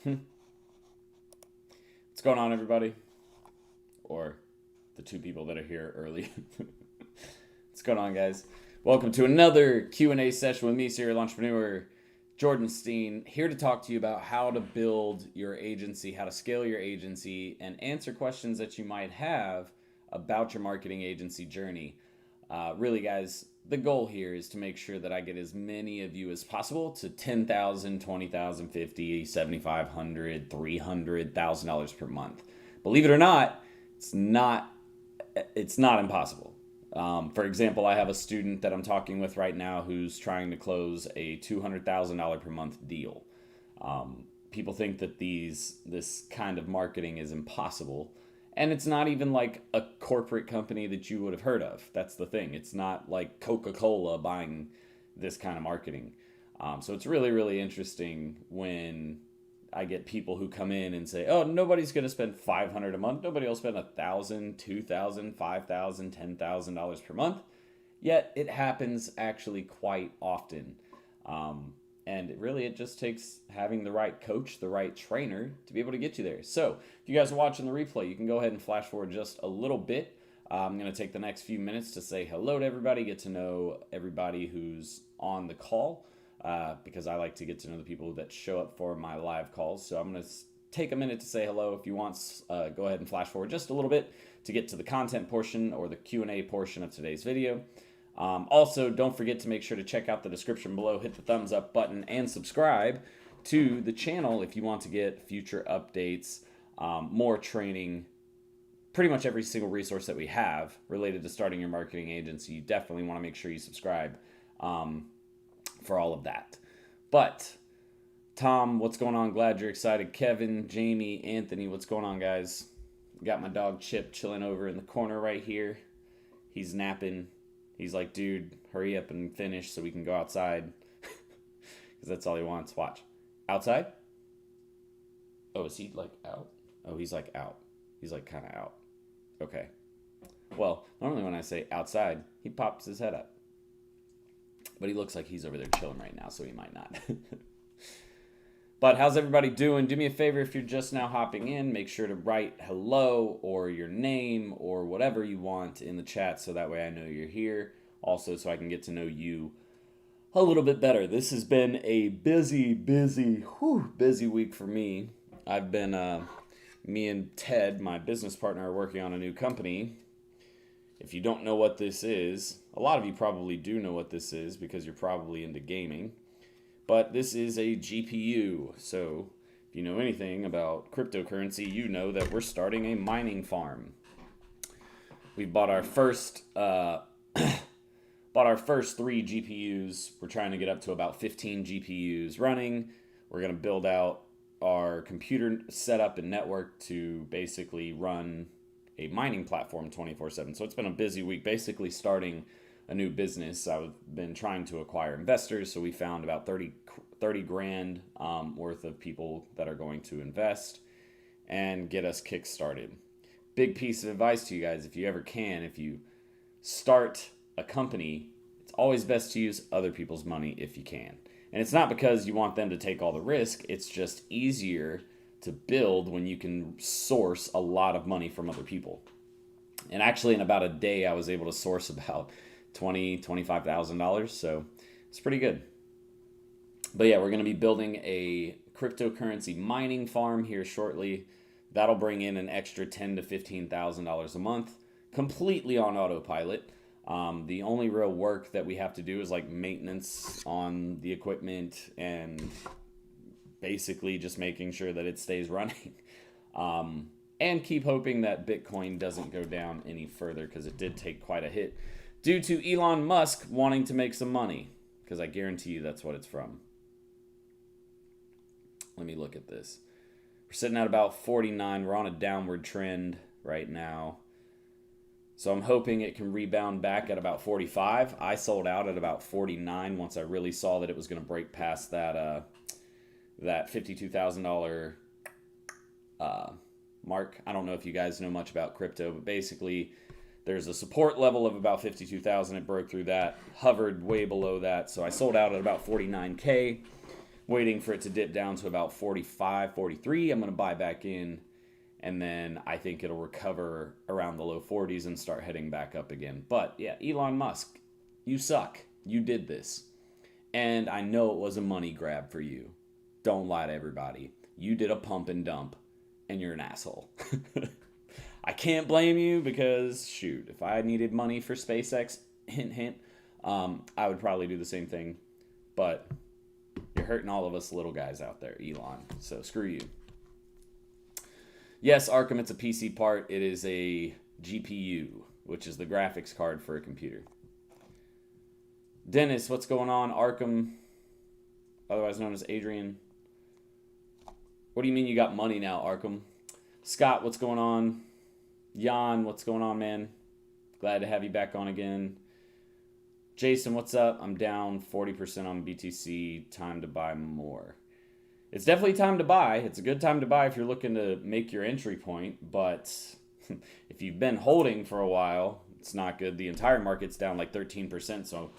What's going on, everybody? Or the two people that are here early. What's going on, guys? Welcome to another Q&A session with me, serial entrepreneur Jordan Steen, here to talk to you about how to build your agency, how to scale your agency, and answer questions that you might have about your marketing agency journey. Really, guys, the goal here is to make sure that I get as many of you as possible to $10,000, $20,000, $50,000, $7,500, $300,000 per month. Believe it or not, it's not impossible. For example, I have a student that I'm talking with right now who's trying to close a $200,000 per month deal. People think that this kind of marketing is impossible. And it's not even like a corporate company that you would have heard of. That's the thing. It's not like Coca-Cola buying this kind of marketing. So it's really, really interesting when I get people who come in and say, oh, nobody's going to spend $500 a month. Nobody will spend $1,000, $2,000, $5,000, $10,000 per month. Yet it happens actually quite often. And it just takes having the right coach, the right trainer to be able to get you there. So if you guys are watching the replay, you can go ahead and flash forward just a little bit. I'm going to take the next few minutes to say hello to everybody, get to know everybody who's on the call, because I like to get to know the people that show up for my live calls. So I'm going to take a minute to say hello. If you want, go ahead and flash forward just a little bit to get to the content portion or the Q&A portion of today's video. Also, don't forget to make sure to check out the description below, hit the thumbs up button, and subscribe to the channel if you want to get future updates, more training, pretty much every single resource that we have related to starting your marketing agency. You definitely want to make sure you subscribe for all of that. But Tom, what's going on? Glad you're excited. Kevin, Jamie, Anthony, what's going on, guys? Got my dog Chip chilling over in the corner right here. He's napping. He's like, dude, hurry up and finish so we can go outside. Because that's all he wants. Watch. Outside? Oh, is he like out? Oh, he's like out. He's like kind of out. Okay. Well, normally when I say outside, he pops his head up. But he looks like he's over there chilling right now, so he might not. But how's everybody doing? Do me a favor, if you're just now hopping in, make sure to write hello or your name or whatever you want in the chat so that way I know you're here. Also, so I can get to know you a little bit better. This has been a busy week for me. I've been, me and Ted, my business partner, are working on a new company. If you don't know what this is, a lot of you probably do know what this is because you're probably into gaming. But this is a GPU, so if you know anything about cryptocurrency, you know that we're starting a mining farm. We bought our first 3 GPUs. We're trying to get up to about 15 GPUs running. We're going to build out our computer setup and network to basically run a mining platform 24/7. So it's been a busy week, basically starting a new business. I've been trying to acquire investors, so we found about 30 grand worth of people that are going to invest and get us kick-started. Big piece of advice to you guys, if you ever can, if you start a company, it's always best to use other people's money if you can. And it's not because you want them to take all the risk, it's just easier to build when you can source a lot of money from other people. And actually in about a day, I was able to source about $25,000, so it's pretty good. But yeah, we're going to be building a cryptocurrency mining farm here shortly. That'll bring in an extra $10,000 to $15,000 a month, completely on autopilot. The only real work that we have to do is like maintenance on the equipment and basically just making sure that it stays running. And keep hoping that Bitcoin doesn't go down any further because it did take quite a hit due to Elon Musk wanting to make some money, because I guarantee you that's what it's from. Let me look at this. We're sitting at about 49. We're on a downward trend right now. So I'm hoping it can rebound back at about 45. I sold out at about 49 once I really saw that it was going to break past that $52,000 mark. I don't know if you guys know much about crypto, but basically there's a support level of about 52,000. It broke through that, hovered way below that. So I sold out at about 49K. waiting for it to dip down to about 45, 43. I'm going to buy back in, and then I think it'll recover around the low 40s and start heading back up again. But yeah, Elon Musk, you suck. You did this. And I know it was a money grab for you. Don't lie to everybody. You did a pump and dump, and you're an asshole. I can't blame you because, shoot, if I needed money for SpaceX, hint, hint, I would probably do the same thing. But you're hurting all of us little guys out there, Elon. So screw you. Yes, Arkham, it's a PC part. It is a GPU, which is the graphics card for a computer. Dennis, what's going on? Arkham, otherwise known as Adrian. What do you mean you got money now, Arkham? Scott, what's going on? Jan, what's going on, man? Glad to have you back on again. Jason, what's up? I'm down 40% on BTC. Time to buy more. It's definitely time to buy. It's a good time to buy if you're looking to make your entry point. But if you've been holding for a while, it's not good. The entire market's down like 13%. So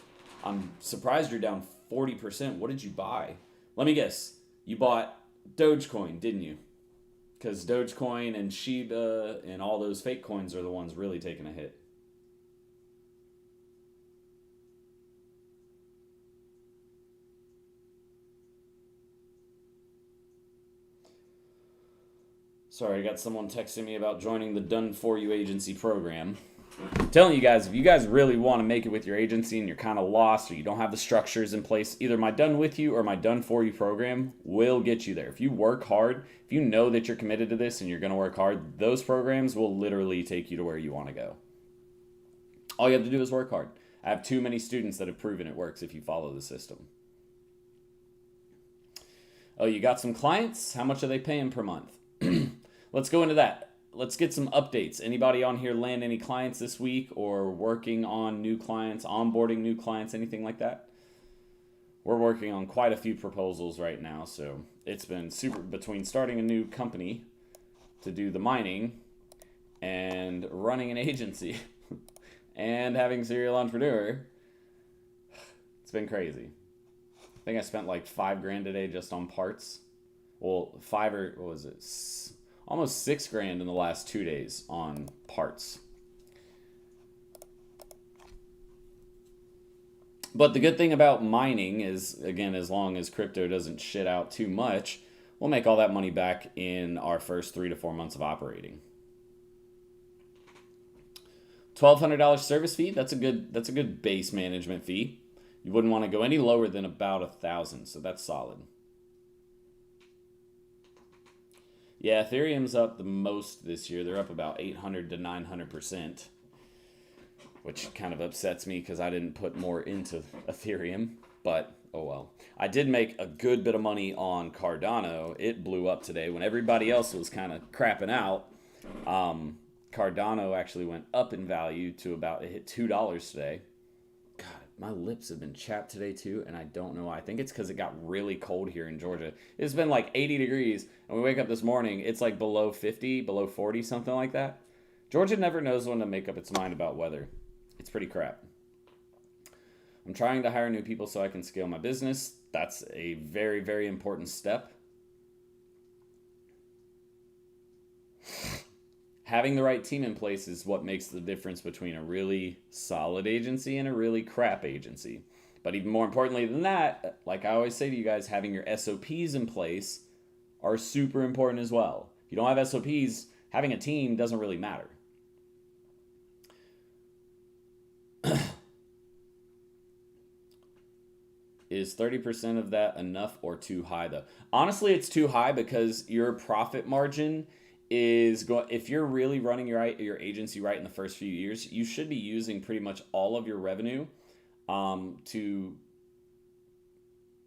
I'm surprised you're down 40%. What did you buy? Let me guess. You bought Dogecoin, didn't you? Because Dogecoin and Shiba and all those fake coins are the ones really taking a hit. Sorry, I got someone texting me about joining the Done For You agency program. I'm telling you guys, if you guys really want to make it with your agency and you're kind of lost or you don't have the structures in place, either my Done With You or my Done For You program will get you there. If you work hard, if you know that you're committed to this and you're going to work hard, those programs will literally take you to where you want to go. All you have to do is work hard. I have too many students that have proven it works if you follow the system. Oh, you got some clients? How much are they paying per month? Let's go into that. Let's get some updates. Anybody on here land any clients this week or working on new clients, onboarding new clients, anything like that? We're working on quite a few proposals right now, so it's been super between starting a new company to do the mining and running an agency and having Serial Entrepreneur. It's been crazy. I think I spent like $5,000 a day just on parts. Well, almost $6,000 in the last 2 days on parts. But the good thing about mining is, again, as long as crypto doesn't shit out too much, we'll make all that money back in our first 3 to 4 months of operating. $1,200 service fee, that's a good base management fee. You wouldn't want to go any lower than about $1,000, so that's solid. Yeah, Ethereum's up the most this year. They're up about 800 to 900%, which kind of upsets me because I didn't put more into Ethereum, but oh well. I did make a good bit of money on Cardano. It blew up today when everybody else was kind of crapping out. Cardano actually went up in value to about, it hit $2 today. God, my lips have been chapped today too, and I don't know why. I think it's because it got really cold here in Georgia. It's been like 80 degrees, and we wake up this morning, it's like below 50, below 40, something like that. Georgia never knows when to make up its mind about weather. It's pretty crap. I'm trying to hire new people so I can scale my business. That's a very, very important step. Having the right team in place is what makes the difference between a really solid agency and a really crap agency. But even more importantly than that, like I always say to you guys, having your SOPs in place are super important as well. If you don't have SOPs, having a team doesn't really matter. Is 30% of that enough or too high though? Honestly, it's too high because your profit margin is going, if you're really running your agency right in the first few years, you should be using pretty much all of your revenue to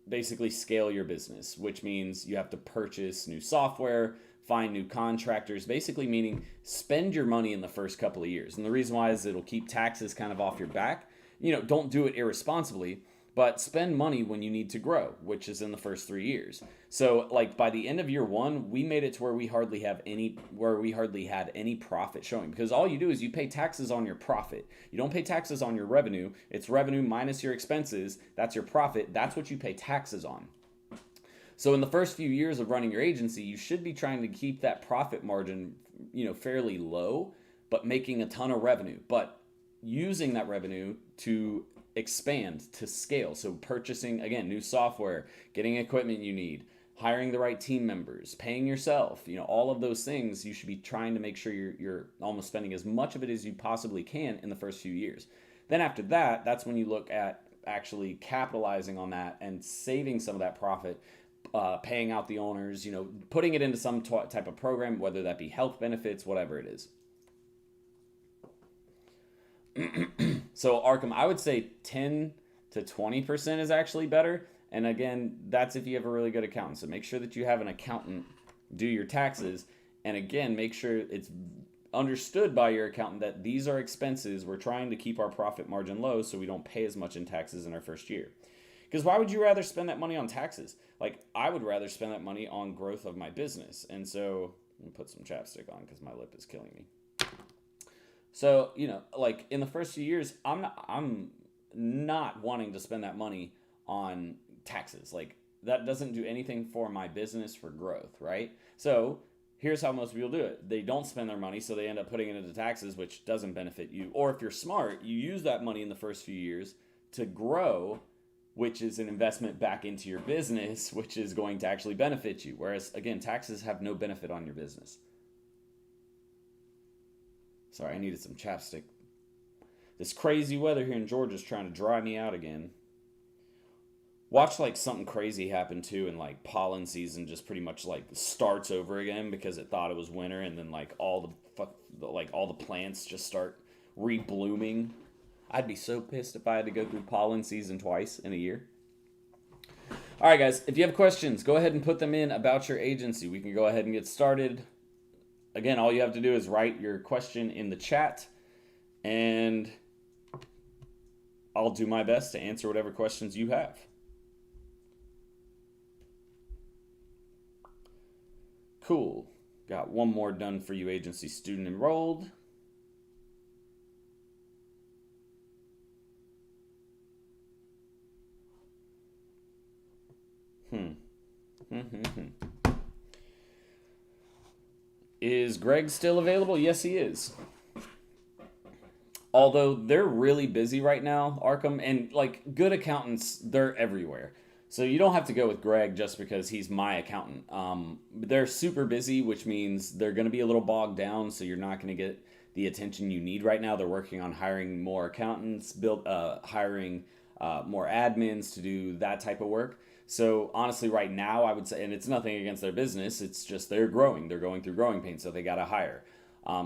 basically scale your business, which means you have to purchase new software, find new contractors, basically meaning spend your money in the first couple of years. And the reason why is it'll keep taxes kind of off your back. You know, don't do it irresponsibly, but spend money when you need to grow, which is in the first 3 years. So like by the end of year one, we made it to where we hardly had any profit showing, because all you do is you pay taxes on your profit. You don't pay taxes on your revenue. It's revenue minus your expenses. That's your profit. That's what you pay taxes on. So in the first few years of running your agency, you should be trying to keep that profit margin, fairly low, but making a ton of revenue, but using that revenue to expand, to scale. So purchasing, again, new software, getting equipment you need, hiring the right team members, paying yourself, all of those things. You should be trying to make sure you're almost spending as much of it as you possibly can in the first few years. Then after that, that's when you look at actually capitalizing on that and saving some of that profit, paying out the owners, putting it into some type of program, whether that be health benefits, whatever it is. So Arkham, I would say 10 to 20% is actually better. And again, that's if you have a really good accountant. So make sure that you have an accountant do your taxes. And again, make sure it's understood by your accountant that these are expenses. We're trying to keep our profit margin low so we don't pay as much in taxes in our first year. Because why would you rather spend that money on taxes? Like, I would rather spend that money on growth of my business. And so, let me put some chapstick on because my lip is killing me. So, like in the first few years, I'm not wanting to spend that money on taxes. Like, that doesn't do anything for my business for growth, right? So here's how most people do it. They don't spend their money, so they end up putting it into taxes, which doesn't benefit you. Or if you're smart, you use that money in the first few years to grow, which is an investment back into your business, which is going to actually benefit you. Whereas, again, taxes have no benefit on your business. Sorry, I needed some chapstick. This crazy weather here in Georgia is trying to dry me out again. Watch like something crazy happen too, and like pollen season just pretty much like starts over again because it thought it was winter, and then like all the plants just start reblooming. I'd be so pissed if I had to go through pollen season twice in a year. All right, guys, if you have questions, go ahead and put them in about your agency. We can go ahead and get started. Again, all you have to do is write your question in the chat, and I'll do my best to answer whatever questions you have. Cool. Got one more done for you, agency student enrolled. Is Greg still available? Yes, he is. Although they're really busy right now, Arkham, and like good accountants, they're everywhere. So you don't have to go with Greg just because he's my accountant. They're super busy, which means they're going to be a little bogged down, so you're not going to get the attention you need right now. They're working on hiring more accountants, hiring more admins to do that type of work. So honestly, right now, I would say, and it's nothing against their business, it's just they're growing. They're going through growing pains, so they got to hire.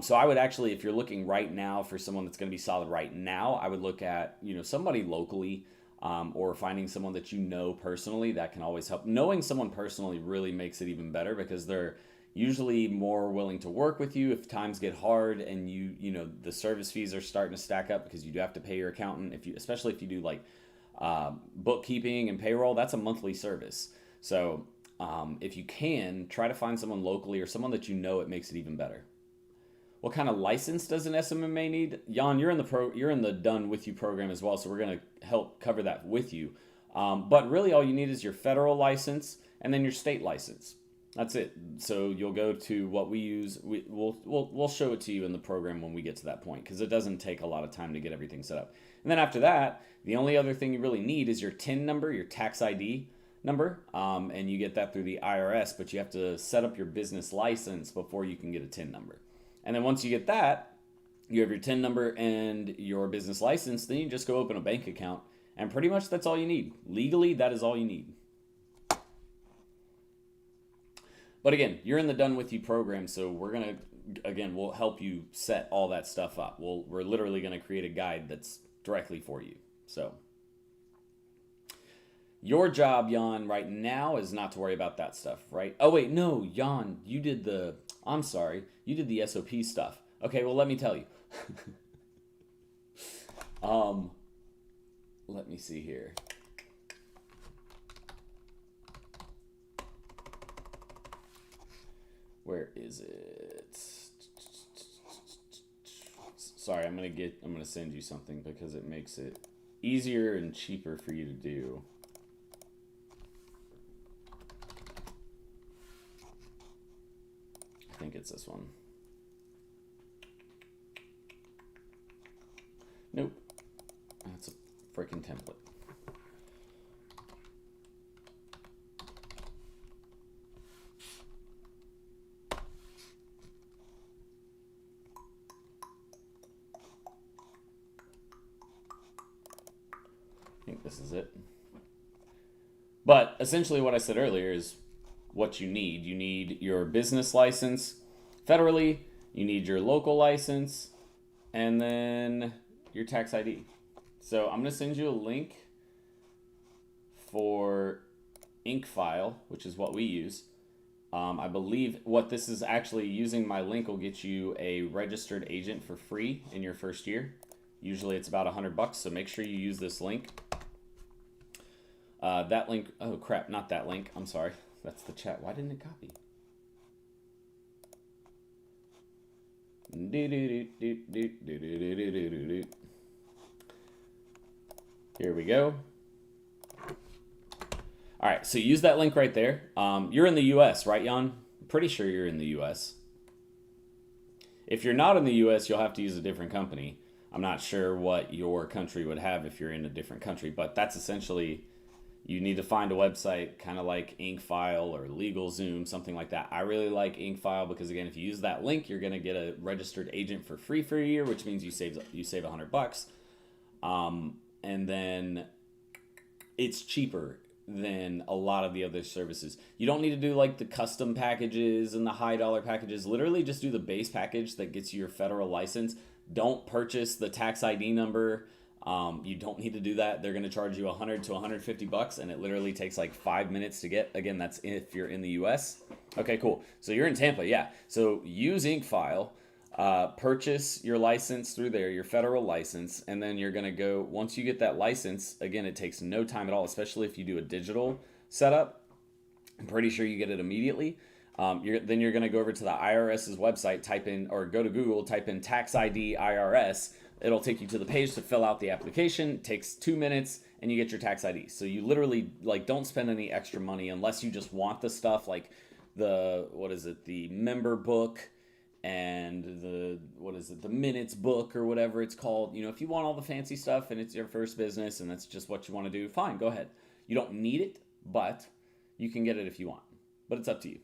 So I would actually, if you're looking right now for someone that's going to be solid right now, I would look at, somebody locally, or finding someone that you know personally. That can always help. Knowing someone personally really makes it even better because they're usually more willing to work with you if times get hard and the service fees are starting to stack up because you do have to pay your accountant, especially if you do like bookkeeping and payroll. That's a monthly service. So if you can, try to find someone locally or someone that it makes it even better. What kind of license does an SMMA need? Jan, you're in the Done With You program as well, so we're going to help cover that with you. But really all you need is your federal license and then your state license. That's it. So you'll go to what we use. We'll show it to you in the program when we get to that point because it doesn't take a lot of time to get everything set up. And then after that, the only other thing you really need is your TIN number, your tax ID number, and you get that through the IRS, but you have to set up your business license before you can get a TIN number. And then once you get that, you have your TIN number and your business license, then you just go open a bank account. And pretty much that's all you need. Legally, that is all you need. But again, you're in the Done With You program, so we'll help you set all that stuff up. We're literally going to create a guide that's directly for you. So your job, Jan, right now is not to worry about that stuff, right? Oh, wait, no, Jan, you did the SOP stuff. Okay, well, let me tell you. Let me see here. Where is it? Sorry, I'm gonna send you something because it makes it easier and cheaper for you to do. think it's this one. Nope. That's a freaking template. I think this is it. But essentially what I said earlier is what you need. You need your business license federally, you need your local license, and then your tax ID. So I'm going to send you a link for InkFile, which is what we use. I believe what this is actually using my link will get you a registered agent for free in your first year. Usually it's about $100, so make sure you use this link. That link, oh crap, not that link. I'm sorry. That's the chat. Why didn't it copy? Here we go. All right, so use that link right there. You're in the US, right, Jan? I'm pretty sure you're in the US. If you're not in the US, you'll have to use a different company. I'm not sure what your country would have if you're in a different country, but that's essentially, you need to find a website kind of like InkFile or LegalZoom, something like that. I really like InkFile because, again, if you use that link, you're going to get a registered agent for free for a year, which means you save $100. And then it's cheaper than a lot of the other services. You don't need to do like the custom packages and the high dollar packages. Literally just do the base package that gets you your federal license. Don't purchase the tax ID number. You don't need to do that. They're going to charge you $100 to $150, and it literally takes like 5 minutes to get. Again, that's if you're in the US. Okay, cool. So you're in Tampa, yeah. So use InkFile, purchase your license through there, your federal license, and then you're going to go, once you get that license, again, it takes no time at all, especially if you do a digital setup. I'm pretty sure you get it immediately. Then you're going to go over to the IRS's website, type in, or go to Google, type in tax ID IRS. It'll take you to the page to fill out the application. It takes 2 minutes and you get your tax ID. So you literally don't spend any extra money unless you just want the stuff like the member book and the minutes book or whatever it's called. If you want all the fancy stuff and it's your first business and that's just what you want to do, fine, go ahead. You don't need it, but you can get it if you want. But it's up to you.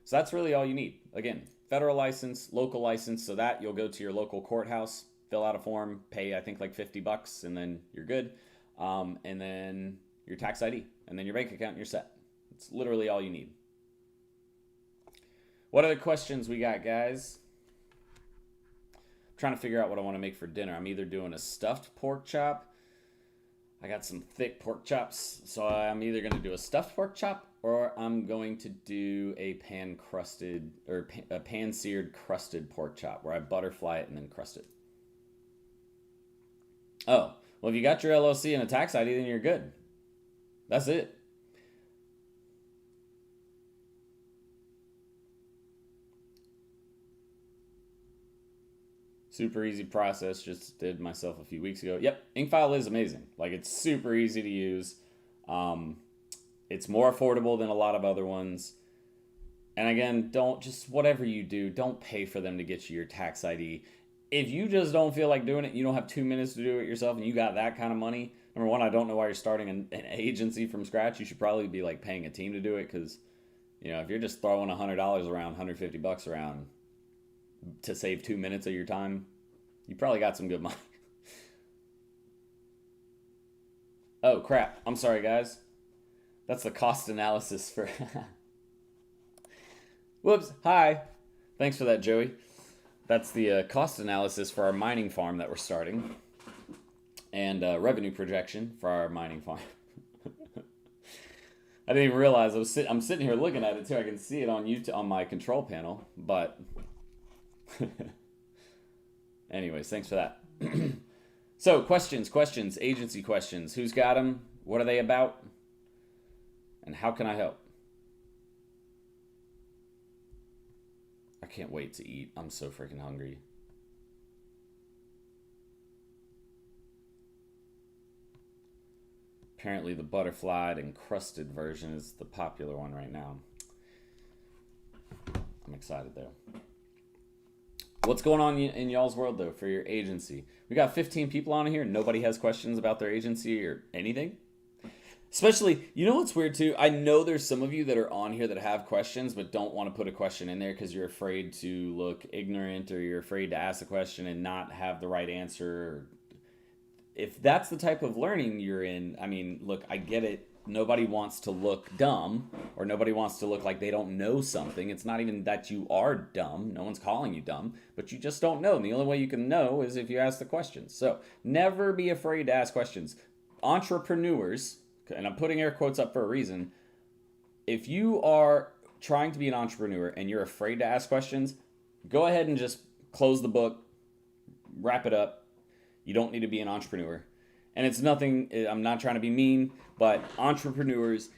So that's really all you need. Again, federal license, local license, so that you'll go to your local courthouse, fill out a form, pay I think like $50, and then you're good. And then your tax ID, and then your bank account, and you're set. It's literally all you need. What other questions we got, guys? I'm trying to figure out what I want to make for dinner. I'm either doing a stuffed pork chop. I got some thick pork chops, so I'm either going to do a stuffed pork chop or I'm going to do a pan-seared crusted pork chop where I butterfly it and then crust it. Oh, well, if you got your LLC and a tax ID, then you're good. That's it. Super easy process. Just did myself a few weeks ago. Yep, InkFile is amazing. Like, it's super easy to use. It's more affordable than a lot of other ones. And again, whatever you do, don't pay for them to get you your tax ID. If you just don't feel like doing it, you don't have 2 minutes to do it yourself, and you got that kind of money. Number one, I don't know why you're starting an agency from scratch. You should probably be like paying a team to do it, because if you're just throwing $100 around, $150 around to save 2 minutes of your time, you probably got some good money. Oh crap, I'm sorry guys. That's the cost analysis for whoops, hi. Thanks for that, Joey. That's the cost analysis for our mining farm that we're starting, and revenue projection for our mining farm. I didn't even realize I'm sitting here looking at it too. I can see it on YouTube on my control panel, but anyways, thanks for that. So questions, agency questions. Who's got them? What are they about? And how can I help? I can't wait to eat. I'm so freaking hungry. Apparently the butterflied and crusted version is the popular one right now. I'm excited though. What's going on in y'all's world though for your agency? We got 15 people on here. Nobody has questions about their agency or anything. Especially, you know what's weird too? I know there's some of you that are on here that have questions but don't want to put a question in there because you're afraid to look ignorant or you're afraid to ask a question and not have the right answer. If that's the type of learning you're in, I mean, look, I get it. Nobody wants to look dumb or nobody wants to look like they don't know something. It's not even that you are dumb. No one's calling you dumb, but you just don't know. And the only way you can know is if you ask the questions. So never be afraid to ask questions. Entrepreneurs, and I'm putting air quotes up for a reason, if you are trying to be an entrepreneur and you're afraid to ask questions, go ahead and just close the book, wrap it up. You don't need to be an entrepreneur. And it's nothing, I'm not trying to be mean, but entrepreneurs,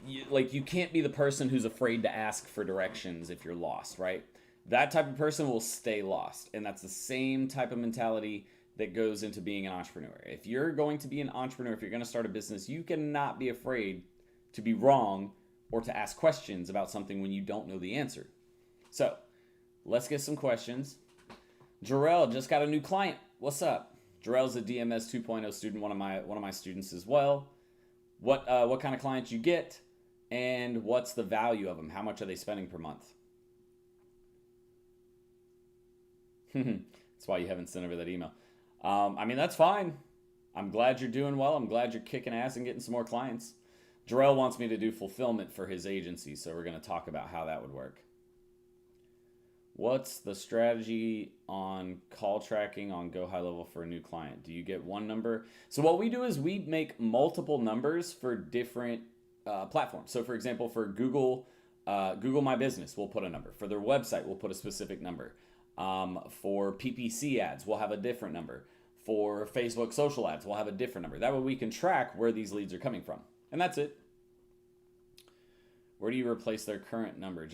you can't be the person who's afraid to ask for directions if you're lost, right? That type of person will stay lost. And that's the same type of mentality that goes into being an entrepreneur. If you're going to be an entrepreneur, if you're going to start a business, you cannot be afraid to be wrong or to ask questions about something when you don't know the answer. So let's get some questions. Jarrell just got a new client. What's up? Jarrell's a DMS 2.0 student, one of my students as well. What kind of clients you get, and what's the value of them? How much are they spending per month? That's why you haven't sent over that email. I mean, that's fine. I'm glad you're doing well. I'm glad you're kicking ass and getting some more clients. Jarrell wants me to do fulfillment for his agency, so we're going to talk about how that would work. What's the strategy on call tracking on Go High Level for a new client? Do you get one number? So what we do is we make multiple numbers for different platforms. So for example, for Google My Business, we'll put a number. For their website, we'll put a specific number. For PPC ads, we'll have a different number. For Facebook social ads, we'll have a different number. That way we can track where these leads are coming from. And that's it. Where do you replace their current number?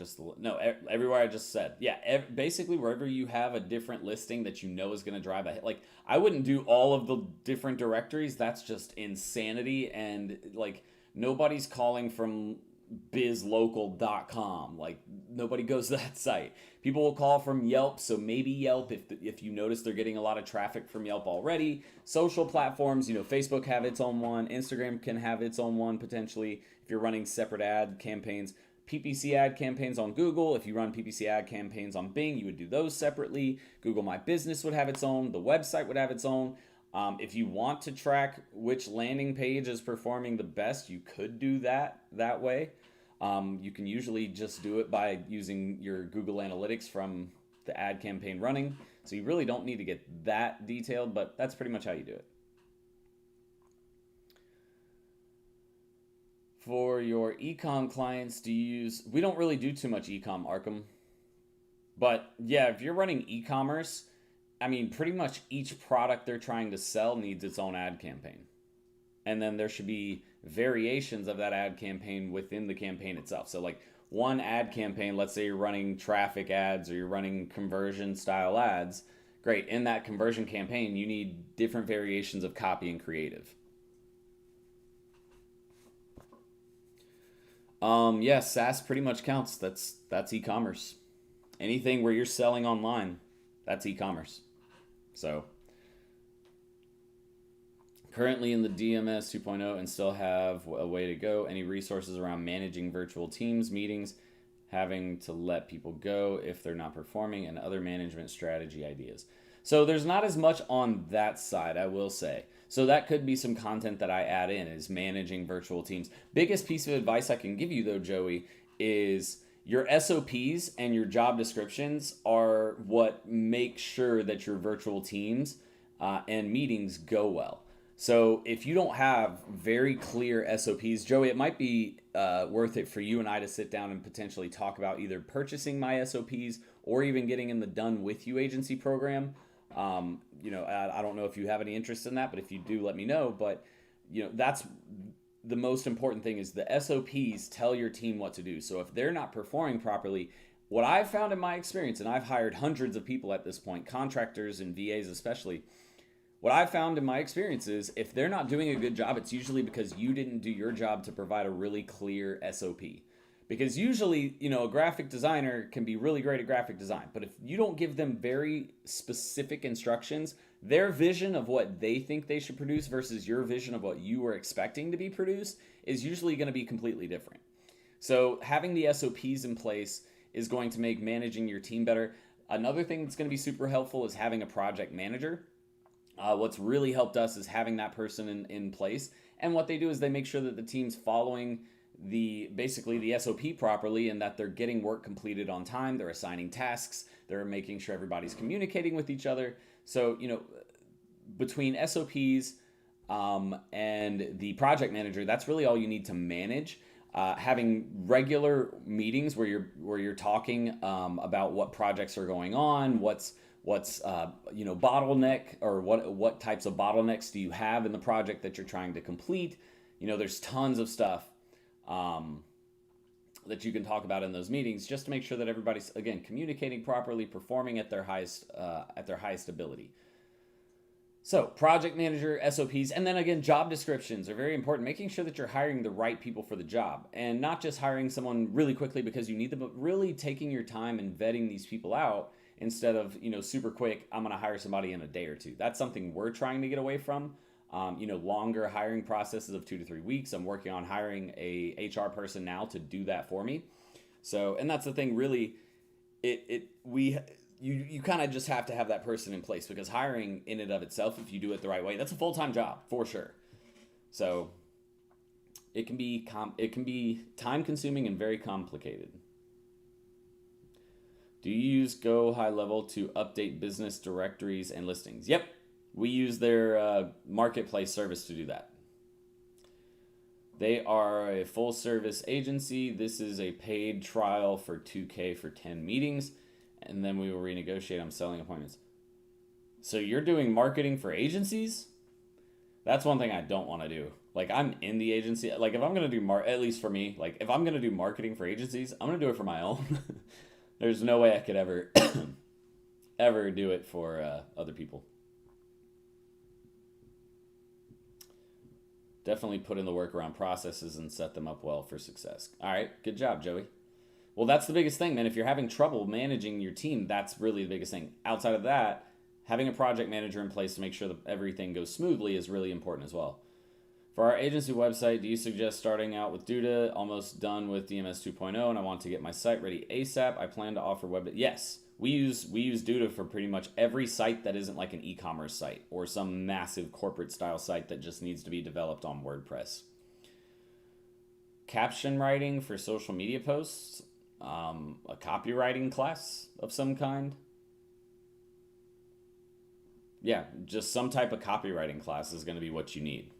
Everywhere I just said. Yeah, basically wherever you have a different listing that you know is going to drive a hit. Like, I wouldn't do all of the different directories. That's just insanity. And like, nobody's calling from bizlocal.com. Like, nobody goes to that site. People will call from Yelp, so maybe Yelp if you notice they're getting a lot of traffic from Yelp already. Social platforms, Facebook have its own one. Instagram can have its own one potentially if you're running separate ad campaigns. PPC ad campaigns on Google. If you run PPC ad campaigns on Bing, you would do those separately. Google My Business would have its own. The website would have its own. If you want to track which landing page is performing the best, you could do that way. You can usually just do it by using your Google Analytics from the ad campaign running. So you really don't need to get that detailed, but that's pretty much how you do it. For your e-com clients, we don't really do too much e-com, Arkham. But yeah, if you're running e-commerce, I mean, pretty much each product they're trying to sell needs its own ad campaign. And then there should be variations of that ad campaign within the campaign itself. So like one ad campaign, let's say you're running traffic ads or you're running conversion style ads. Great. In that conversion campaign, you need different variations of copy and creative. Yeah, SaaS pretty much counts. That's e-commerce. Anything where you're selling online, that's e-commerce. So currently in the DMS 2.0 and still have a way to go. Any resources around managing virtual teams, meetings, having to let people go if they're not performing, and other management strategy ideas. So there's not as much on that side, I will say. So that could be some content that I add in, is managing virtual teams. Biggest piece of advice I can give you though, Joey, is your SOPs and your job descriptions are what make sure that your virtual teams and meetings go well. So if you don't have very clear SOPs, Joey, it might be worth it for you and I to sit down and potentially talk about either purchasing my SOPs or even getting in the Done With You agency program. I don't know if you have any interest in that, but if you do, let me know. But that's the most important thing, is the SOPs tell your team what to do. So if they're not performing properly, what I've found in my experience, and I've hired hundreds of people at this point, contractors and VAs especially, what I've found in my experience is if they're not doing a good job, it's usually because you didn't do your job to provide a really clear SOP. Because usually, a graphic designer can be really great at graphic design, but if you don't give them very specific instructions, their vision of what they think they should produce versus your vision of what you were expecting to be produced is usually going to be completely different. So having the SOPs in place is going to make managing your team better. Another thing that's going to be super helpful is having a project manager. What's really helped us is having that person in place. And what they do is they make sure that the team's following basically the SOP properly, and that they're getting work completed on time. They're assigning tasks. They're making sure everybody's communicating with each other. So, between SOPs and the project manager, that's really all you need to manage. Having regular meetings where you're talking about what projects are going on, what's bottleneck, or what types of bottlenecks do you have in the project that you're trying to complete. There's tons of stuff that you can talk about in those meetings, just to make sure that everybody's, again, communicating properly, performing at their highest ability. So project manager, SOPs, and then again, job descriptions are very important. Making sure that you're hiring the right people for the job, and not just hiring someone really quickly because you need them, but really taking your time and vetting these people out instead of, super quick, I'm going to hire somebody in a day or two. That's something we're trying to get away from. Longer hiring processes of 2 to 3 weeks. I'm working on hiring a HR person now to do that for me. So, and that's the thing, really, you kind of just have to have that person in place, because hiring in and of itself, if you do it the right way, that's a full-time job for sure. So it can be time consuming and very complicated. Do you use Go High Level to update business directories and listings? Yep. We use their marketplace service to do that. They are a full service agency. This is a paid trial for $2,000 for 10 meetings, and then we will renegotiate on selling appointments. So you're doing marketing for agencies? That's one thing I don't want to do. Like, I'm in the agency. Like, if I'm going to do, at least for me, like, if I'm going to do marketing for agencies, I'm going to do it for my own. There's no way I could ever, ever do it for other people. Definitely put in the work around processes and set them up well for success. All right, good job, Joey. Well, that's the biggest thing, man. If you're having trouble managing your team, that's really the biggest thing. Outside of that, having a project manager in place to make sure that everything goes smoothly is really important as well. For our agency website, do you suggest starting out with Duda, almost done with DMS 2.0, and I want to get my site ready ASAP? I plan to offer web. Yes, we use Duda for pretty much every site that isn't like an e-commerce site or some massive corporate style site that just needs to be developed on WordPress. Caption writing for social media posts, a copywriting class of some kind. Yeah, just some type of copywriting class is going to be what you need.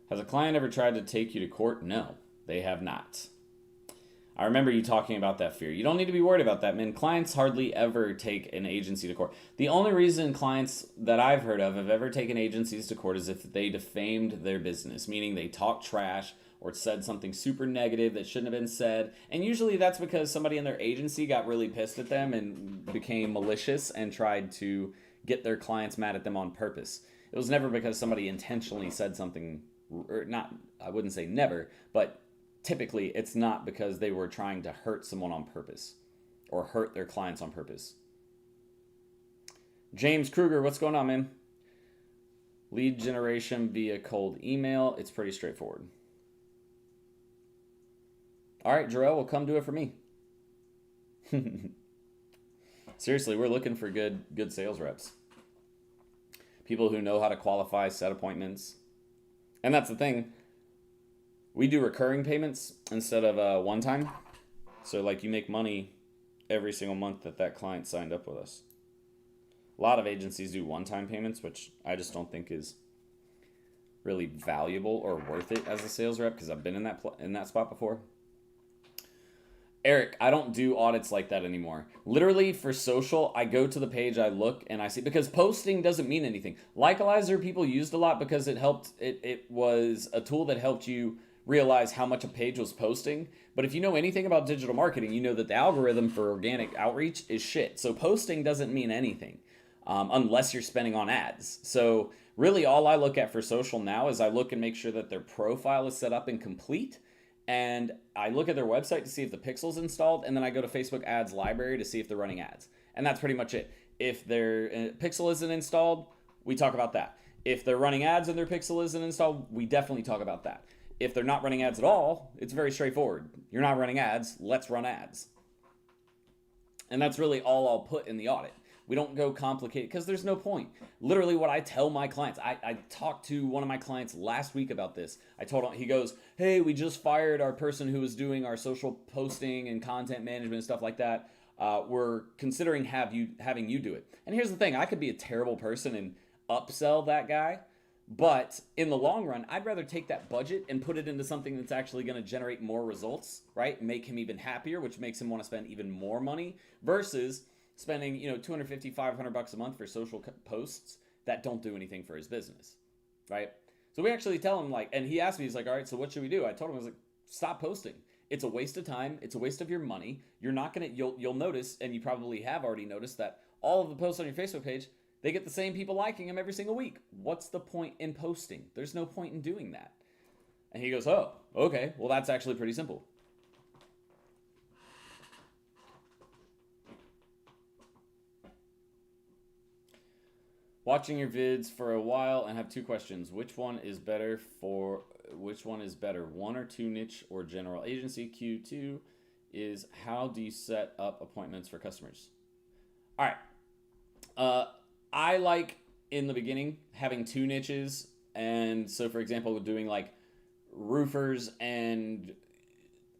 Has a client ever tried to take you to court? No, they have not. I remember you talking about that fear. You don't need to be worried about that, man. Clients hardly ever take an agency to court. The only reason clients that I've heard of have ever taken agencies to court is if they defamed their business, meaning they talked trash or said something super negative that shouldn't have been said. And usually that's because somebody in their agency got really pissed at them and became malicious and tried to get their clients mad at them on purpose. It was never because somebody intentionally said something, or not, I wouldn't say never, but typically it's not because they were trying to hurt someone on purpose or hurt their clients on purpose. James Kruger, what's going on, man? Lead generation via cold email. It's pretty straightforward. All right, Jarrell, well, come do it for me. Seriously, we're looking for good sales reps. People who know how to qualify, set appointments. And that's the thing. We do recurring payments instead of one time. So like you make money every single month that client signed up with us. A lot of agencies do one-time payments, which I just don't think is really valuable or worth it as a sales rep, because I've been in that spot before. Eric, I don't do audits like that anymore. Literally for social, I go to the page, I look, and I see, because posting doesn't mean anything. Likealizer people used a lot because it helped. It was a tool that helped you realize how much a page was posting. But if you know anything about digital marketing, you know that the algorithm for organic outreach is shit. So posting doesn't mean anything unless you're spending on ads. So really all I look at for social now is I look and make sure that their profile is set up and complete. and I look at their website to see if the pixel's installed, and then I go to Facebook ads library to see if they're running ads. And that's pretty much it. If their pixel isn't installed, we talk about that. If they're running ads and their pixel isn't installed, we definitely talk about that. If they're not running ads at all, it's very straightforward. You're not running ads, let's run ads. And that's really all I'll put in the audit. We don't go complicated because there's no point. Literally what I tell my clients, I talked to one of my clients last week about this. I told him, he goes, hey, we just fired our person who was doing our social posting and content management and stuff like that. We're considering having you do it. And here's the thing, I could be a terrible person and upsell that guy, but in the long run, I'd rather take that budget and put it into something that's actually going to generate more results, right? Make him even happier, which makes him want to spend even more money versus spending, $250, $500 a month for social posts that don't do anything for his business, right? So we actually tell him and he asked me, he's like, all right, so what should we do? I told him, I was like, stop posting. It's a waste of time. It's a waste of your money. You're not going to, you'll notice, and you probably have already noticed that all of the posts on your Facebook page, they get the same people liking them every single week. What's the point in posting? There's no point in doing that. And he goes, oh, okay. Well, that's actually pretty simple. Watching your vids for a while and have two questions. Which one is better? One or two niche or general agency? Q2 is how do you set up appointments for customers? All right. I like in the beginning having two niches. And so for example, doing like roofers and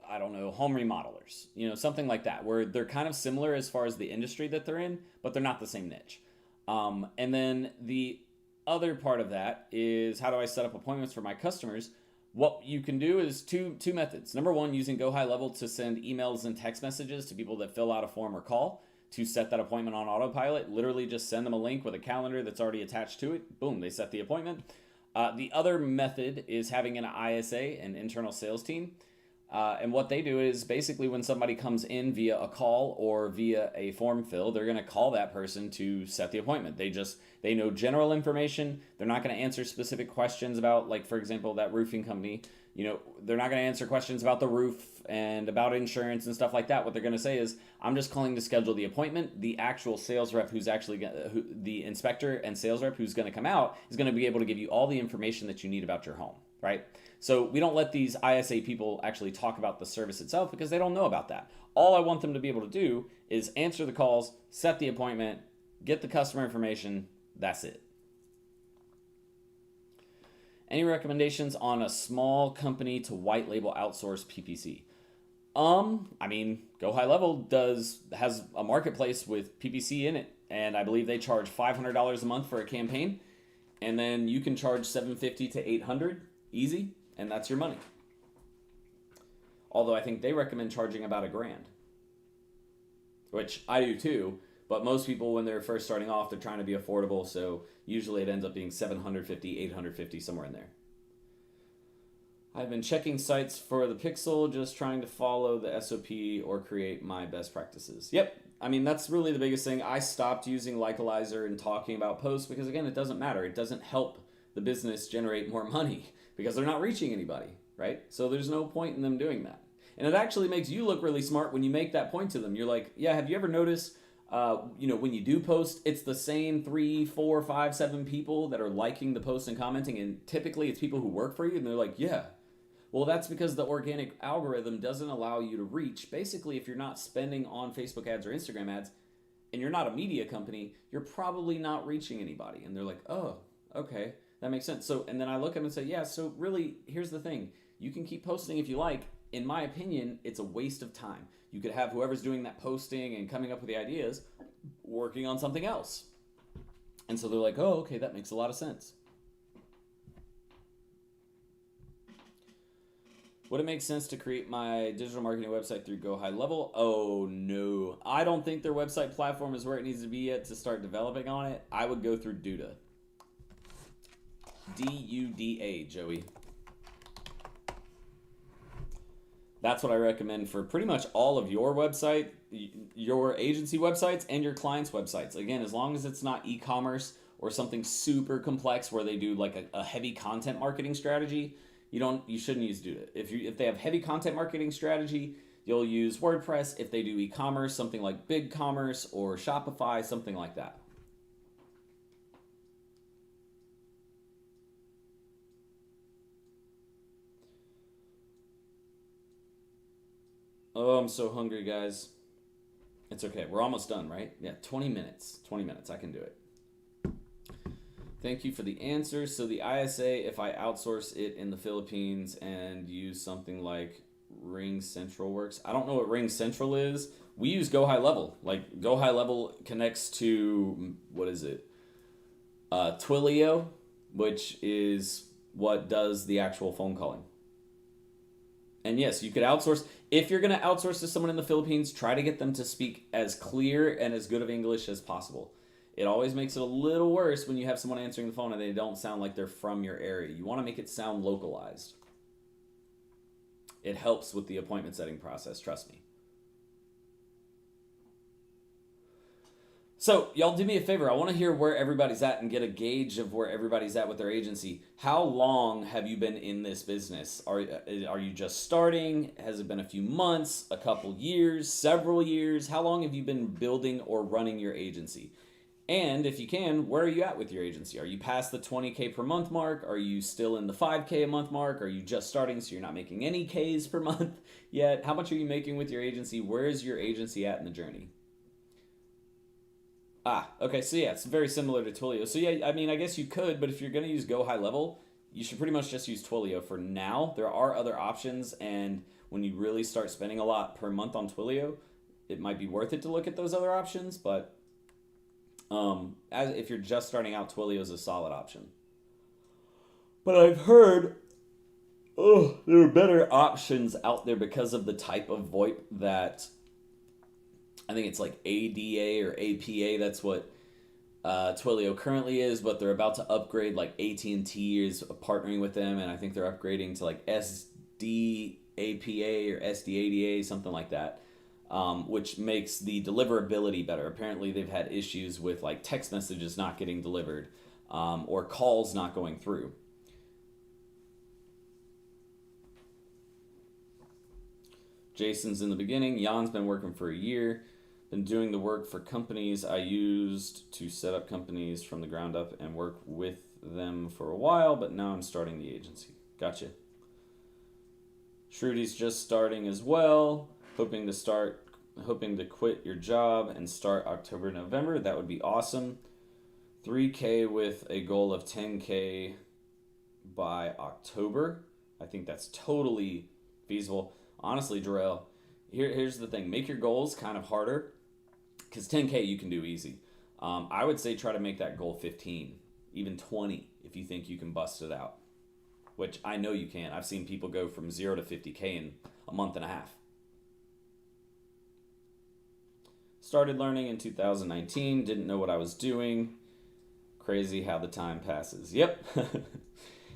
I don't know, home remodelers, something like that, where they're kind of similar as far as the industry that they're in, but they're not the same niche. And then the other part of that is how do I set up appointments for my customers? What you can do is two methods. Number one, using Go High Level to send emails and text messages to people that fill out a form or call to set that appointment on autopilot. Literally just send them a link with a calendar that's already attached to it. Boom, they set the appointment. The other method is having an ISA, an internal sales team. And what they do is basically when somebody comes in via a call or via a form fill, they're going to call that person to set the appointment. They know general information. They're not going to answer specific questions about, like, for example, that roofing company. They're not going to answer questions about the roof and about insurance and stuff like that. What they're going to say is, I'm just calling to schedule the appointment. The actual sales rep the inspector and sales rep who's going to come out is going to be able to give you all the information that you need about your home, right? So we don't let these ISA people actually talk about the service itself because they don't know about that. All I want them to be able to do is answer the calls, set the appointment, get the customer information. That's it. Any recommendations on a small company to white label outsource PPC? Go High Level has a marketplace with PPC in it, and I believe they charge $500 a month for a campaign, and then you can charge $750 to $800 easy, and that's your money. Although I think they recommend charging about $1,000, which I do too. But most people, when they're first starting off, they're trying to be affordable, so usually it ends up being $750, $850, somewhere in there. I've been checking sites for the Pixel, just trying to follow the SOP or create my best practices. Yep, that's really the biggest thing. I stopped using Likealizer and talking about posts because, again, it doesn't matter. It doesn't help the business generate more money because they're not reaching anybody, right? So there's no point in them doing that. And it actually makes you look really smart when you make that point to them. You're like, yeah, have you ever noticed when you do post, it's the same 3, 4, 5, 7 people that are liking the post and commenting, and typically it's people who work for you, and they're like, yeah. Well, that's because the organic algorithm doesn't allow you to reach. Basically, if you're not spending on Facebook ads or Instagram ads, and you're not a media company, you're probably not reaching anybody. And they're like, oh, okay, that makes sense. So, and then I look at them and say, yeah, so really, here's the thing. You can keep posting if you like. In my opinion, it's a waste of time. You could have whoever's doing that posting and coming up with the ideas working on something else. And so they're like, oh, okay, that makes a lot of sense. Would it make sense to create my digital marketing website through Go High Level? Oh, no. I don't think their website platform is where it needs to be yet to start developing on it. I would go through Duda. D-U-D-A, Joey. That's what I recommend for pretty much all of your website, your agency websites, and your clients' websites. Again, as long as it's not e-commerce or something super complex where they do like a heavy content marketing strategy, You shouldn't use do it. If they have heavy content marketing strategy, you'll use WordPress. If they do e-commerce, something like BigCommerce or Shopify, something like that. Oh, I'm so hungry, guys. It's okay. We're almost done, right? Yeah, 20 minutes. 20 minutes. I can do it. Thank you for the answer. So the ISA, if I outsource it in the Philippines and use something like Ring Central works. I don't know what Ring Central is. We use Go High Level. Like Go High Level connects to, what is it? Twilio, which is what does the actual phone calling. And yes, you could outsource. If you're going to outsource to someone in the Philippines, try to get them to speak as clear and as good of English as possible. It always makes it a little worse when you have someone answering the phone and they don't sound like they're from your area. You want to make it sound localized. It helps with the appointment setting process, trust me. So, y'all do me a favor. I want to hear where everybody's at and get a gauge of where everybody's at with their agency. How long have you been in this business? Are you just starting? Has it been a few months, a couple years, several years? How long have you been building or running your agency? And if you can, where are you at with your agency? Are you past the 20K per month mark? Are you still in the 5K a month mark? Are you just starting so you're not making any Ks per month yet? How much are you making with your agency? Where is your agency at in the journey? Okay, so yeah, it's very similar to Twilio. So yeah, I mean, I guess you could, but if you're going to use Go High Level, you should pretty much just use Twilio for now. There are other options, and when you really start spending a lot per month on Twilio, it might be worth it to look at those other options, but if you're just starting out, Twilio is a solid option. But I've heard, there are better options out there because of the type of VoIP that, I think it's like ADA or APA. That's what Twilio currently is, but they're about to upgrade. Like AT&T is partnering with them, and I think they're upgrading to like SDAPA or SDADA, something like that. Which makes the deliverability better. Apparently, they've had issues with like text messages not getting delivered or calls not going through. Jason's in the beginning. Jan's been working for a year. Been doing the work for companies I used to set up companies from the ground up and work with them for a while, but now I'm starting the agency. Gotcha. Shrudi's just starting as well. Hoping to quit your job and start October, November. That would be awesome. 3K with a goal of 10K by October. I think that's totally feasible. Honestly, Jarrell, here's the thing. Make your goals kind of harder because 10K you can do easy. I would say try to make that goal 15, even 20 if you think you can bust it out, which I know you can. I've seen people go from 0 to 50K in a month and a half. Started learning in 2019, didn't know what I was doing. Crazy how the time passes. Yep.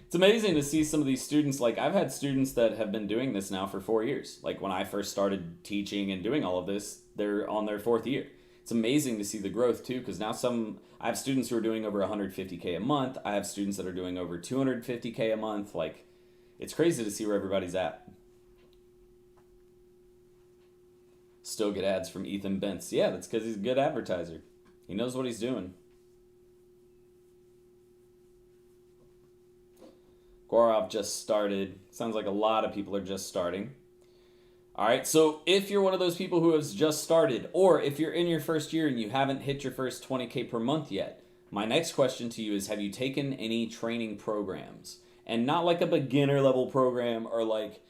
It's amazing to see some of these students. Like, I've had students that have been doing this now for 4 years. Like, when I first started teaching and doing all of this, they're on their 4th year. It's amazing to see the growth, too, because now I have students who are doing over 150K a month. I have students that are doing over 250K a month. Like, it's crazy to see where everybody's at. Still get ads from Ethan Bentz. Yeah, that's because he's a good advertiser. He knows what he's doing. Gaurav just started. Sounds like a lot of people are just starting. All right, so if you're one of those people who has just started, or if you're in your first year and you haven't hit your first 20K per month yet, my next question to you is, have you taken any training programs? And not like a beginner level program or like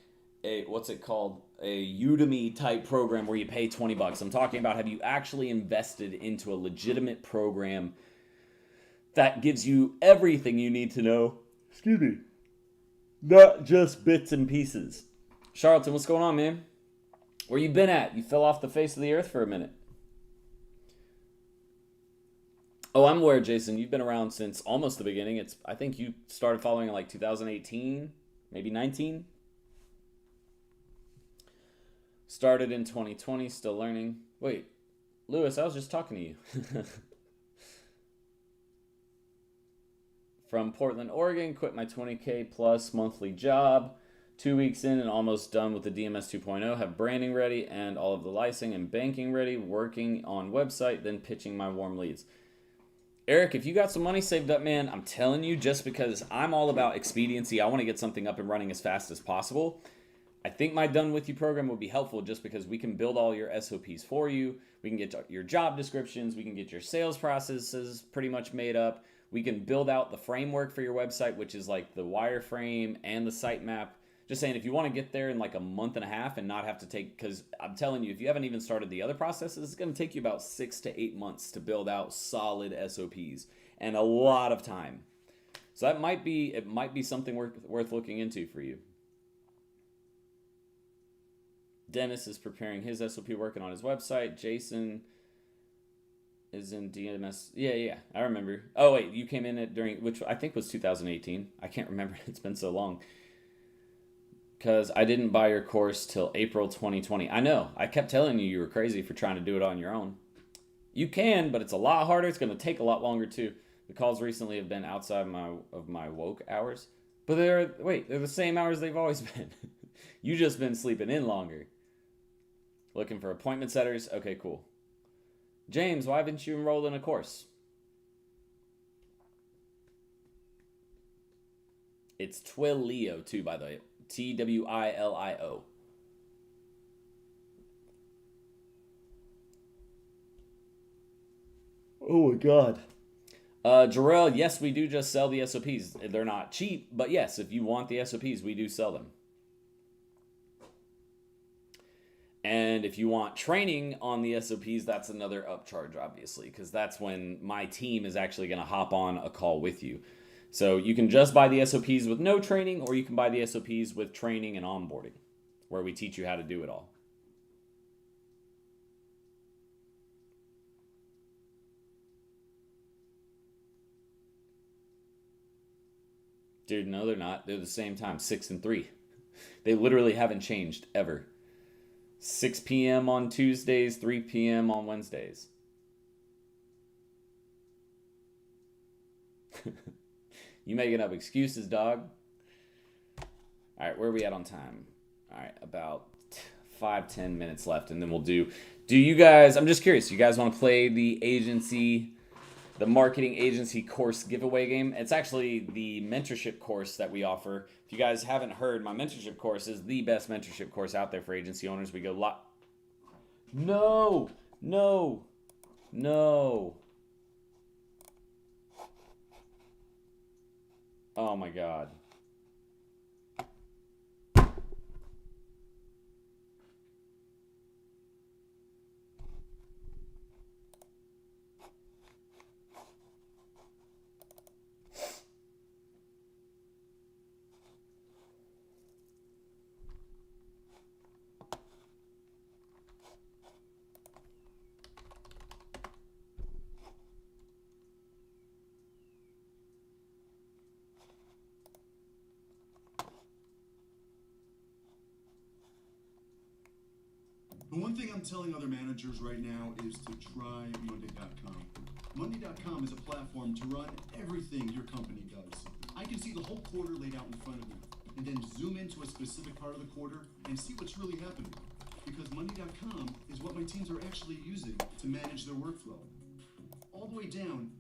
a, what's it called? A Udemy type program where you pay $20. I'm talking about, have you actually invested into a legitimate program that gives you everything you need to know? Excuse me. Not just bits and pieces. Charlton, what's going on, man? Where you been at? You fell off the face of the earth for a minute. Oh, I'm aware, Jason. You've been around since almost the beginning. I think you started following in like 2018, maybe 19. Started in 2020, still learning. Wait, Lewis, I was just talking to you. from Portland, Oregon. Quit my 20K plus monthly job. 2 weeks in and almost done with the DMS 2.0. Have branding ready and all of the licensing and banking ready. Working on website, then pitching my warm leads. Eric, if you got some money saved up, man, I'm telling you, just because I'm all about expediency, I want to get something up and running as fast as possible. I think my Done With You program will be helpful just because we can build all your SOPs for you. We can get your job descriptions. We can get your sales processes pretty much made up. We can build out the framework for your website, which is like the wireframe and the sitemap. Just saying, if you want to get there in like a month and a half and not have to take, because I'm telling you, if you haven't even started the other processes, it's going to take you about 6 to 8 months to build out solid SOPs and a lot of time. So it might be something worth looking into for you. Dennis is preparing his SOP, working on his website. Jason is in DMS. Yeah, I remember. Oh wait, you came in during, which I think was 2018. I can't remember. It's been so long. Because I didn't buy your course till April 2020. I know. I kept telling you were crazy for trying to do it on your own. You can, but it's a lot harder. It's going to take a lot longer too. The calls recently have been outside of my woke hours. But they're the same hours they've always been. You just been sleeping in longer. Looking for appointment setters? Okay, cool. James, why haven't you enrolled in a course? It's Twilio too, by the way. TWILIO. Oh my God. Jarrell, yes, we do just sell the SOPs. They're not cheap, but yes, if you want the SOPs, we do sell them. And if you want training on the SOPs, that's another upcharge, obviously, because that's when my team is actually going to hop on a call with you. So you can just buy the SOPs with no training, or you can buy the SOPs with training and onboarding, where we teach you how to do it all. Dude, no, they're not. They're the same time, 6 and 3. They literally haven't changed ever. 6 p.m. on Tuesdays, 3 p.m. on Wednesdays. You making up excuses, dog. All right, where are we at on time? All right, about 5-10 minutes left, and then we'll do you guys, I'm just curious, you guys want to play the marketing agency course giveaway game? It's actually the mentorship course that we offer. If you guys haven't heard, my mentorship course is the best mentorship course out there for agency owners. We go No. Oh my God. The one thing I'm telling other managers right now is to try Monday.com. Monday.com is a platform to run everything your company does. I can see the whole quarter laid out in front of me, and then zoom into a specific part of the quarter and see what's really happening. Because Monday.com is what my teams are actually using to manage their workflow. All the way down.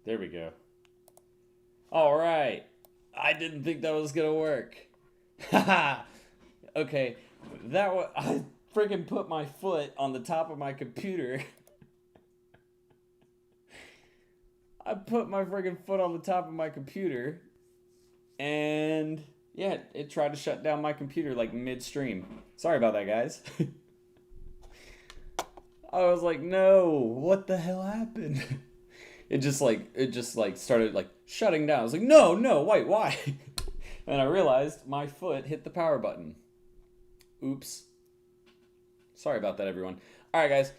There we go. All right. I didn't think that was going to work. Haha. Okay. I freaking put my foot on the top of my computer. I put my freaking foot on the top of my computer. And yeah, it tried to shut down my computer like midstream. Sorry about that, guys. I was like, no, what the hell happened? It just started like shutting down. I was like, no, wait, why? And I realized my foot hit the power button. Oops. Sorry about that, everyone. All right, guys.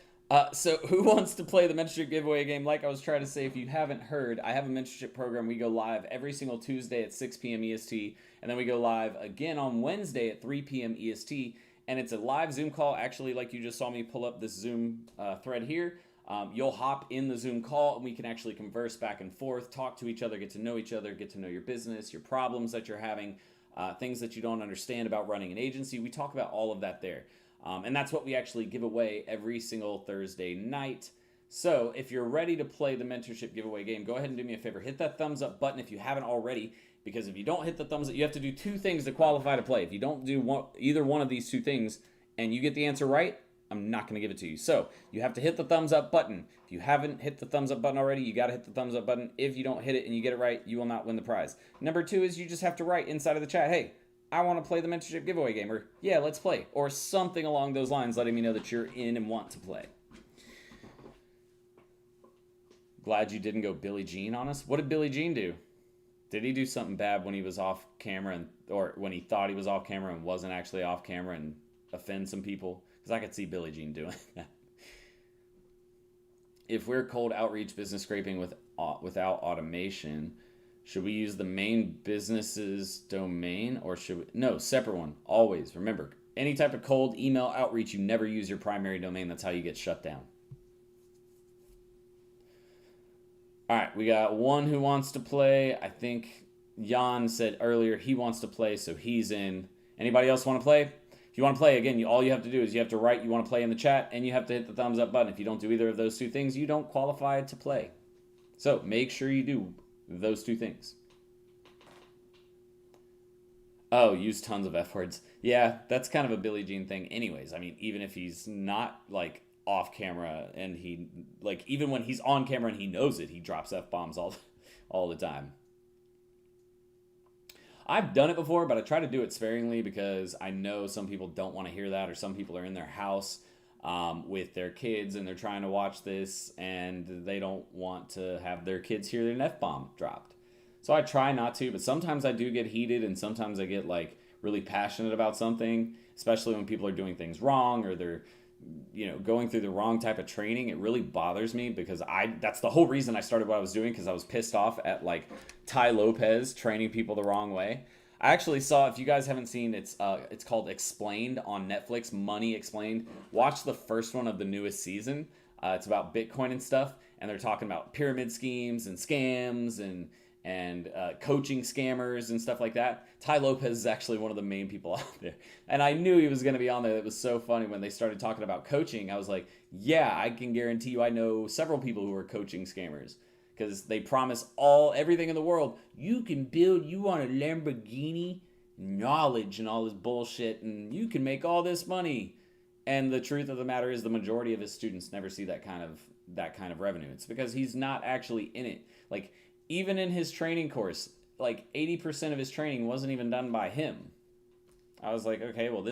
So who wants to play the mentorship giveaway game? Like I was trying to say, if you haven't heard, I have a mentorship program. We go live every single Tuesday at 6 p.m. EST, and then we go live again on Wednesday at 3 p.m. EST. And it's a live Zoom call. Actually, like you just saw me pull up this Zoom thread here. You'll hop in the Zoom call, and we can actually converse back and forth, talk to each other, get to know each other, get to know your business, your problems that you're having, things that you don't understand about running an agency. We talk about all of that there. And that's what we actually give away every single Thursday night. So if you're ready to play the mentorship giveaway game, go ahead and do me a favor. Hit that thumbs up button if you haven't already, because if you don't hit the thumbs up, you have to do two things to qualify to play. If you don't do either one of these two things and you get the answer right, I'm not going to give it to you. So you have to hit the thumbs up button. If you haven't hit the thumbs up button already, you got to hit the thumbs up button. If you don't hit it and you get it right, you will not win the prize. Number two is you just have to write inside of the chat, hey, I want to play the mentorship giveaway game, or yeah, let's play, or something along those lines, letting me know that you're in and want to play. Glad you didn't go Billie Jean on us. What did Billie Jean do? Did he do something bad when he was off camera, or when he thought he was off camera and wasn't actually off camera, and offend some people? Because I could see Billie Jean doing that. If we're cold outreach business scraping without automation, should we use the main business's domain, or should we? No, separate one. Always. Remember, any type of cold email outreach, you never use your primary domain. That's how you get shut down. All right, we got one who wants to play. I think Jan said earlier he wants to play, so he's in. Anybody else want to play? If you want to play, again, all you have to do is you have to write you want to play in the chat, and you have to hit the thumbs up button. If you don't do either of those two things, you don't qualify to play. So make sure you do those two things. Oh, use tons of F words. Yeah, that's kind of a Billie Jean thing anyways. I mean, even if he's not like off camera, and he, like, even when he's on camera and he knows it, he drops F-bombs all the time. I've done it before, but I try to do it sparingly because I know some people don't want to hear that, or some people are in their house with their kids and they're trying to watch this and they don't want to have their kids hear an F-bomb dropped. So I try not to, but sometimes I do get heated, and sometimes I get like really passionate about something, especially when people are doing things wrong, or they're, you know, going through the wrong type of training. It really bothers me because that's the whole reason I started what I was doing, because I was pissed off at like Ty Lopez training people the wrong way. I actually saw, if you guys haven't seen, it's called Explained on Netflix, Money Explained. Watch the first one of the newest season. It's about Bitcoin and stuff, and they're talking about pyramid schemes and scams and coaching scammers and stuff like that. Ty Lopez is actually one of the main people out there. And I knew he was going to be on there. It was so funny when they started talking about coaching. I was like, yeah, I can guarantee you I know several people who are coaching scammers, because they promise everything in the world. You can build, you want a Lamborghini, knowledge and all this bullshit, and you can make all this money. And the truth of the matter is the majority of his students never see that kind of revenue. It's because he's not actually in it. Like, even in his training course, like 80% of his training wasn't even done by him. I was like, okay, well,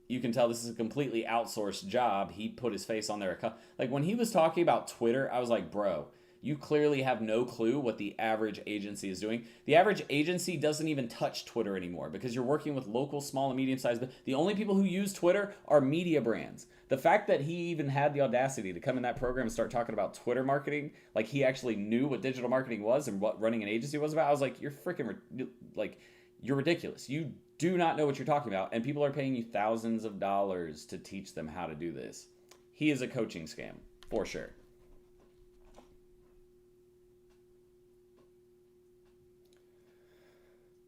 you can tell this is a completely outsourced job. He put his face on there. Like, when he was talking about Twitter, I was like, bro, you clearly have no clue what the average agency is doing. The average agency doesn't even touch Twitter anymore, because you're working with local, small, and medium-sized. The only people who use Twitter are media brands. The fact that he even had the audacity to come in that program and start talking about Twitter marketing, like he actually knew what digital marketing was and what running an agency was about, I was like, you're freaking, like, you're ridiculous. You do not know what you're talking about, and people are paying you thousands of dollars to teach them how to do this. He is a coaching scam, for sure.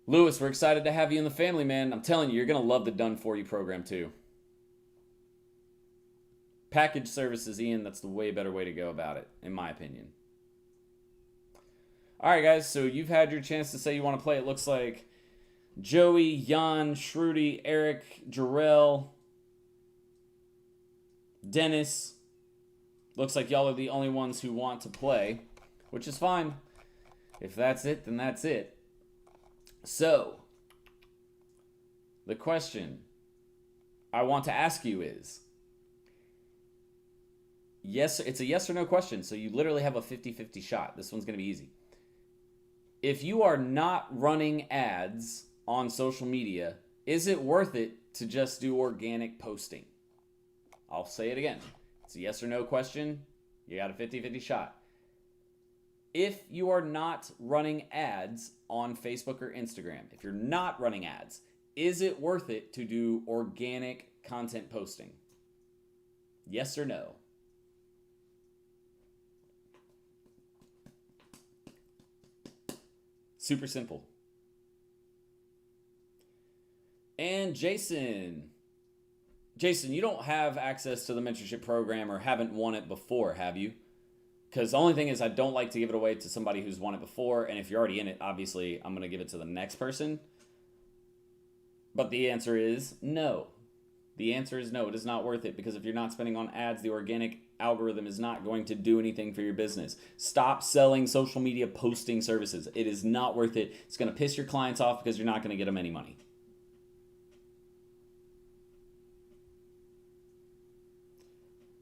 Lewis, we're excited to have you in the family, man. I'm telling you, you're going to love the Done For You program too. Package services, Ian, that's the way better way to go about it, in my opinion. All right, guys, so you've had your chance to say you want to play. It looks like Joey, Jan, Shruti, Eric, Jarrell, Dennis. Looks like y'all are the only ones who want to play, which is fine. If that's it, then that's it. So, the question I want to ask you is, yes, it's a yes or no question, so you literally have a 50-50 shot. This one's going to be easy. If you are not running ads on social media, is it worth it to just do organic posting? I'll say it again. It's a yes or no question. You got a 50-50 shot. If you are not running ads on Facebook or Instagram, if you're not running ads, is it worth it to do organic content posting? Yes or no? Super simple. And Jason, you don't have access to the mentorship program or haven't won it before, have you? Because the only thing is I don't like to give it away to somebody who's won it before, and if you're already in it, obviously I'm going to give it to the next person. But the answer is no. The answer is no. It is not worth it, because if you're not spending on ads, the organic algorithm is not going to do anything for your business. Stop selling social media posting services. It is not worth it. It's going to piss your clients off because you're not going to get them any money.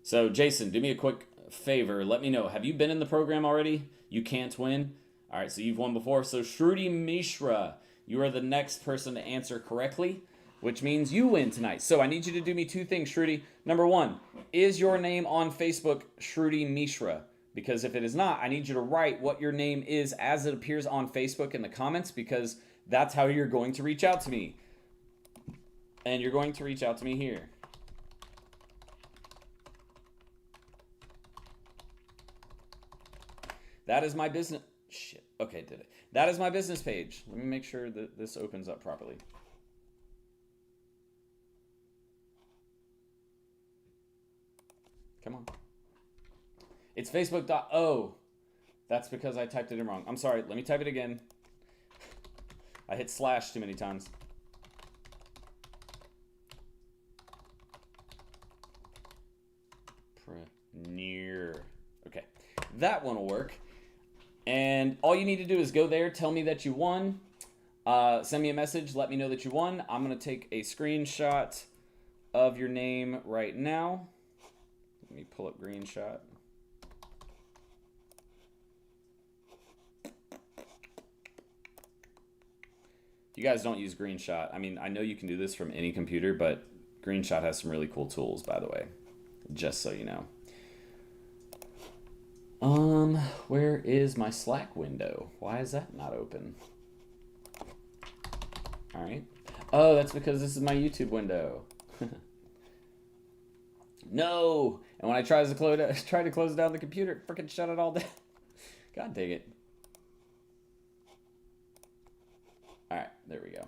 So Jason, do me a quick favor. Let me know. Have you been in the program already? You can't win. All right, so you've won before. So Shruti Mishra, you are the next person to answer correctly, which means you win tonight. So I need you to do me two things, Shruti. Number one, is your name on Facebook Shruti Mishra? Because if it is not, I need you to write what your name is as it appears on Facebook in the comments, because that's how you're going to reach out to me. And you're going to reach out to me here. That is my business. Shit. Okay, did it. That is my business page. Let me make sure that this opens up properly. Come on. It's Facebook.oh. That's because I typed it in wrong. I'm sorry. Let me type it again. I hit slash too many times. Near. Okay. That one will work. And all you need to do is go there, tell me that you won, send me a message, let me know that you won. I'm going to take a screenshot of your name right now. Let me pull up Greenshot. You guys don't use Greenshot. I mean, I know you can do this from any computer, but Greenshot has some really cool tools, by the way, just so you know. Where is my Slack window? Why is that not open? All right. Oh, that's because this is my YouTube window. No. And when I tried to close down the computer, it freaking shut it all down. God dang it. All right, there we go.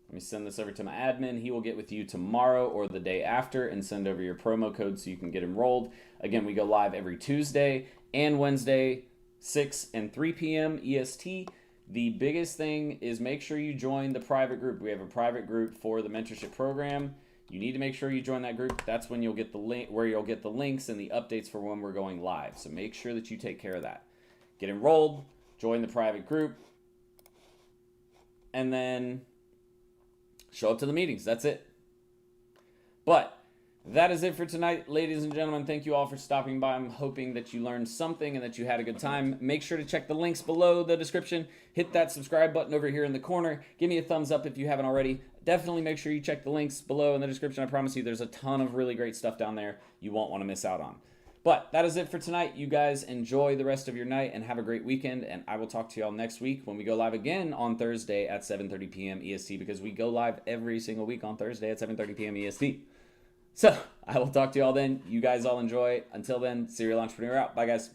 Let me send this over to my admin. He will get with you tomorrow or the day after and send over your promo code so you can get enrolled. Again, we go live every Tuesday and Wednesday, 6 and 3 p.m. EST. The biggest thing is make sure you join the private group. We have a private group for the mentorship program. You need to make sure you join that group. That's when you'll get the link, where you'll get the links and the updates for when we're going live. So make sure that you take care of that. Get enrolled, join the private group, and then show up to the meetings. That's it. But that is it for tonight, ladies and gentlemen. Thank you all for stopping by. I'm hoping that you learned something and that you had a good time. Make sure to check the links below the description. Hit that subscribe button over here in the corner. Give me a thumbs up if you haven't already. Definitely make sure you check the links below in the description. I promise you there's a ton of really great stuff down there you won't want to miss out on. But that is it for tonight. You guys enjoy the rest of your night and have a great weekend. And I will talk to y'all next week when we go live again on Thursday at 7:30 p.m. EST, because we go live every single week on Thursday at 7:30 p.m. EST. So I will talk to y'all then. You guys all enjoy. Until then, Serial Entrepreneur out. Bye, guys.